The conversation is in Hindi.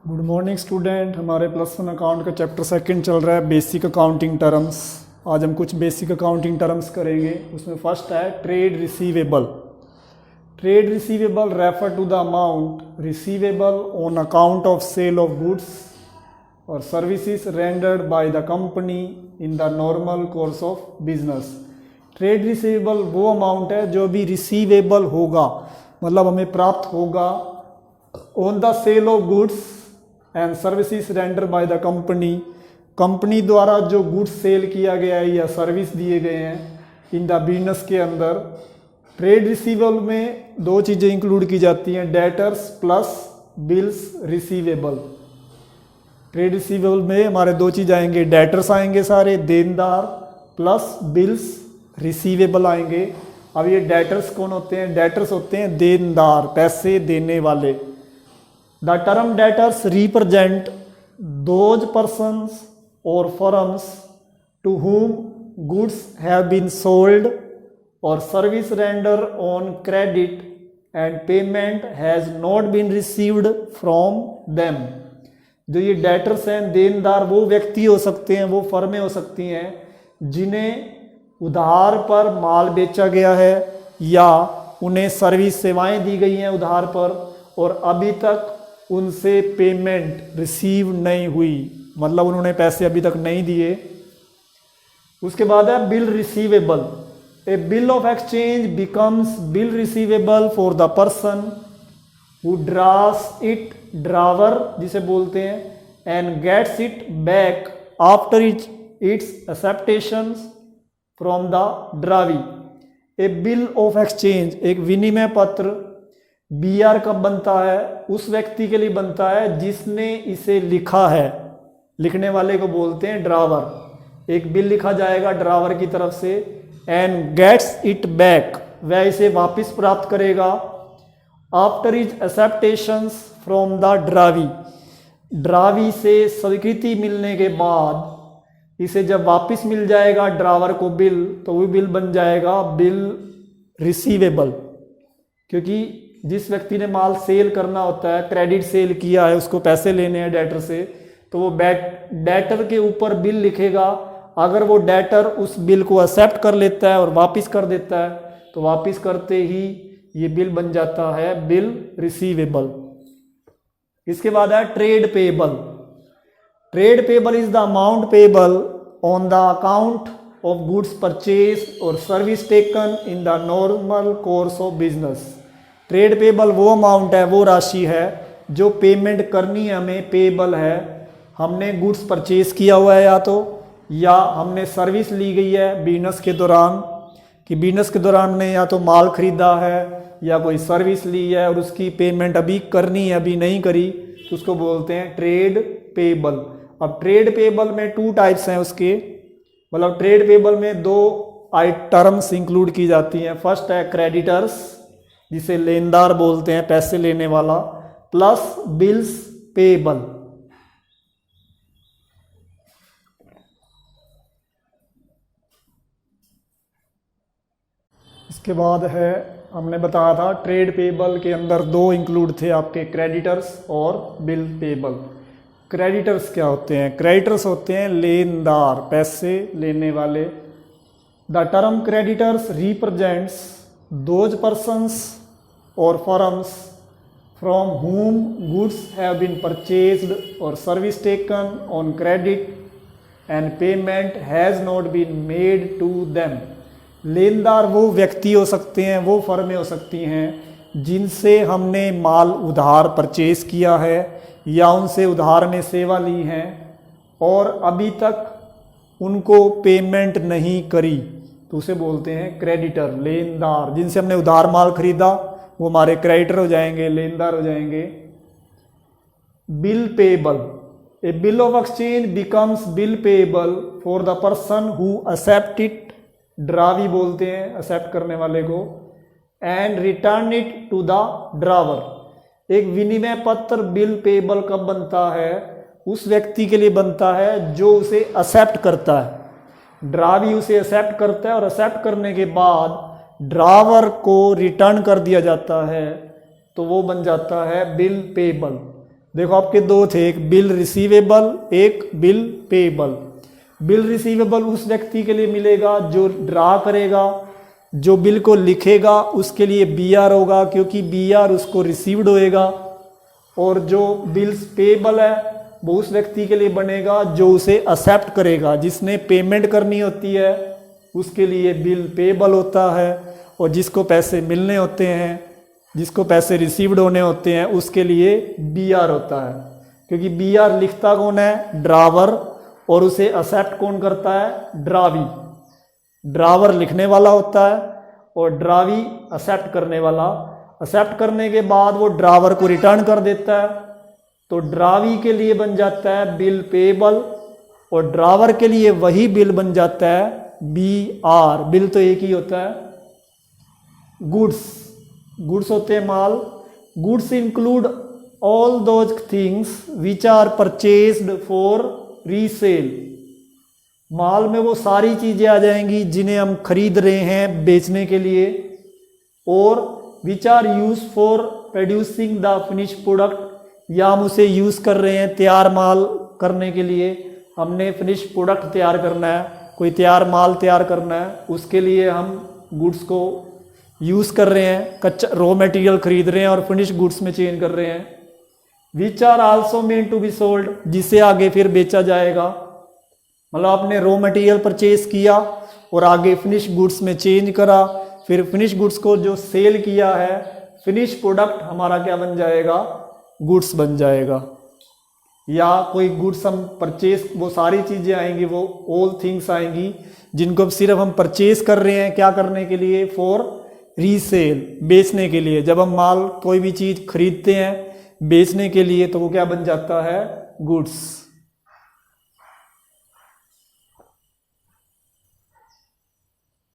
Good morning student. हमारे प्लस वन अकाउंट का चैप्टर सेकंड चल रहा है बेसिक अकाउंटिंग टर्म्स। आज हम कुछ बेसिक अकाउंटिंग टर्म्स करेंगे। उसमें फर्स्ट है trade receivable. Trade receivable refer to the amount receivable on account of sale of goods और services rendered by the company in the normal course of business. Trade receivable वो अमाउंट है जो भी रिसीवेबल होगा, मतलब हमें प्राप्त होगा on the sale of goods and services render by the company द्वारा जो गुड्स सेल किया गया है या सर्विस दिए गए हैं इन द बिजनेस के अंदर। ट्रेड रिसीवेबल में दो चीज़ें इंक्लूड की जाती हैं, debtors plus bills receivable. Trade receivable में हमारे दो चीज़ आएंगे, डेटर्स आएंगे सारे देनदार प्लस बिल्स रिसीवेबल आएंगे। अब ये डेटर्स कौन होते हैं? डेटर्स होते हैं देनदार, पैसे देने वाले। The term debtors represent those persons or firms to whom goods have been sold or service rendered on credit and payment has not been received from them। जो ये डेटर्स हैं, देनदार, वो व्यक्ति हो सकते हैं, वो फर्में हो सकती हैं जिन्हें उधार पर माल बेचा गया है या उन्हें सर्विस सेवाएं दी गई हैं उधार पर और अभी तक उनसे पेमेंट रिसीव नहीं हुई, मतलब उन्होंने पैसे अभी तक नहीं दिए। उसके बाद है bill receivable. A bill of exchange becomes bill receivable for the person who draws it, drawer जिसे बोलते हैं, and gets it back after its acceptance from the drawee. A bill of exchange एक विनिमय पत्र BR कब बनता है? उस व्यक्ति के लिए बनता है जिसने इसे लिखा है, लिखने वाले को बोलते हैं ड्रावर। एक बिल लिखा जाएगा ड्रावर की तरफ से, एंड गेट्स इट बैक, वह इसे वापस प्राप्त करेगा आफ्टर इज एक्सेप्टेशंस फ्रॉम द ड्रावी, ड्रावी से स्वीकृति मिलने के बाद इसे जब वापस मिल जाएगा ड्रावर को बिल, तो वो बिल बन जाएगा बिल रिसीवेबल। क्योंकि जिस व्यक्ति ने माल सेल करना होता है, क्रेडिट सेल किया है, उसको पैसे लेने हैं डेटर से, तो वो डेटर के ऊपर बिल लिखेगा। अगर वो डेटर उस बिल को एक्सेप्ट कर लेता है और वापस कर देता है, तो वापस करते ही ये बिल बन जाता है बिल रिसीवेबल। इसके बाद है trade payable. Trade payable is the amount payable on the account of goods purchase और service taken in the normal course of business. Trade payable वो अमाउंट है, वो राशि है जो पेमेंट करनी है हमें, पेबल है। हमने गुड्स परचेज किया हुआ है या हमने सर्विस ली गई है बिजनेस के दौरान, कि बिजनेस के दौरान हमने या तो माल खरीदा है या कोई सर्विस ली है और उसकी पेमेंट अभी करनी है, अभी नहीं करी, तो उसको बोलते हैं ट्रेड पेबल। अब ट्रेड पेबल में टू टाइप्स हैं उसके, मतलब ट्रेड पेबल में दो टर्म्स इंक्लूड की जाती हैं। फर्स्ट है क्रेडिटर्स जिसे लेनदार बोलते हैं, पैसे लेने वाला, प्लस बिल्स पेबल। इसके बाद है, हमने बताया था ट्रेड पेबल के अंदर दो इंक्लूड थे आपके, क्रेडिटर्स और बिल पेबल। क्रेडिटर्स क्या होते हैं? क्रेडिटर्स होते हैं लेनदार, पैसे लेने वाले। The term creditors represents those persons or firms from whom goods have been purchased or service taken on credit and payment has not been made to them। लेनदार वो व्यक्ति हो सकते हैं, वो फर्में हो सकती हैं जिनसे हमने माल उधार परचेज किया है या उनसे उधार में सेवा ली है और अभी तक उनको पेमेंट नहीं करी, तो उसे बोलते हैं क्रेडिटर, लेनदार। जिनसे हमने उधार माल खरीदा वो हमारे क्रेडिटर हो जाएंगे, लेनदार हो जाएंगे। Bill payable. A bill of exchange becomes bill payable for the person who accept it, drawee बोलते हैं एक्सेप्ट करने वाले को, and return it to the drawer. एक विनिमय पत्र बिल पेबल कब बनता है? उस व्यक्ति के लिए बनता है जो उसे एक्सेप्ट करता है। ड्रावी उसे एक्सेप्ट करता है और एक्सेप्ट करने के बाद ड्रावर को रिटर्न कर दिया जाता है, तो वो बन जाता है बिल पेबल। देखो आपके दो थे, एक बिल रिसीवेबल, एक बिल पेएबल। बिल रिसीवेबल उस व्यक्ति के लिए मिलेगा जो ड्रा करेगा, जो बिल को लिखेगा उसके लिए BR होगा क्योंकि BR उसको रिसीव्ड होएगा। और जो बिल्स पेएबल है वो उस व्यक्ति के लिए बनेगा जो उसे एक्सेप्ट करेगा, जिसने पेमेंट करनी होती है उसके लिए बिल पेएबल होता है। और जिसको पैसे मिलने होते हैं, जिसको पैसे रिसीव्ड होने होते हैं उसके लिए BR होता है। क्योंकि BR लिखता कौन है? ड्रावर। और उसे एक्सेप्ट कौन करता है? ड्रावी। ड्रावर लिखने वाला होता है और ड्रावी एक्सेप्ट करने वाला। एक्सेप्ट करने के बाद वो ड्रावर को रिटर्न कर देता है, तो ड्रावी के लिए बन जाता है बिल पेएबल और ड्रावर के लिए वही बिल बन जाता है BR। बिल तो एक ही होता है। गुड्स, गुड्स होते हैं माल। Goods include all those things which are purchased for resale. माल में वो सारी चीजें आ जाएंगी जिन्हें हम खरीद रहे हैं बेचने के लिए। और which are use for producing the finish product, या हम उसे यूज कर रहे हैं तैयार माल करने के लिए। हमने फिनिश प्रोडक्ट तैयार करना है, कोई तैयार माल तैयार करना है, उसके लिए हम गुड्स को यूज कर रहे हैं, कच्चा रॉ मटेरियल खरीद रहे हैं और फिनिश गुड्स में चेंज कर रहे हैं। Which are also meant to be sold, जिसे आगे फिर बेचा जाएगा। मतलब आपने रॉ मटेरियल परचेज किया और आगे फिनिश गुड्स में चेंज करा, फिर फिनिश गुड्स को जो सेल किया है, फिनिश प्रोडक्ट हमारा क्या बन जाएगा? गुड्स बन जाएगा। या कोई गुड्स हम परचेज, वो सारी चीजें आएंगी, वो ऑल थिंग्स आएंगी जिनको सिर्फ हम परचेज कर रहे हैं, क्या करने के लिए? फॉर रीसेल, बेचने के लिए। जब हम माल कोई भी चीज खरीदते हैं बेचने के लिए तो वो क्या बन जाता है? गुड्स।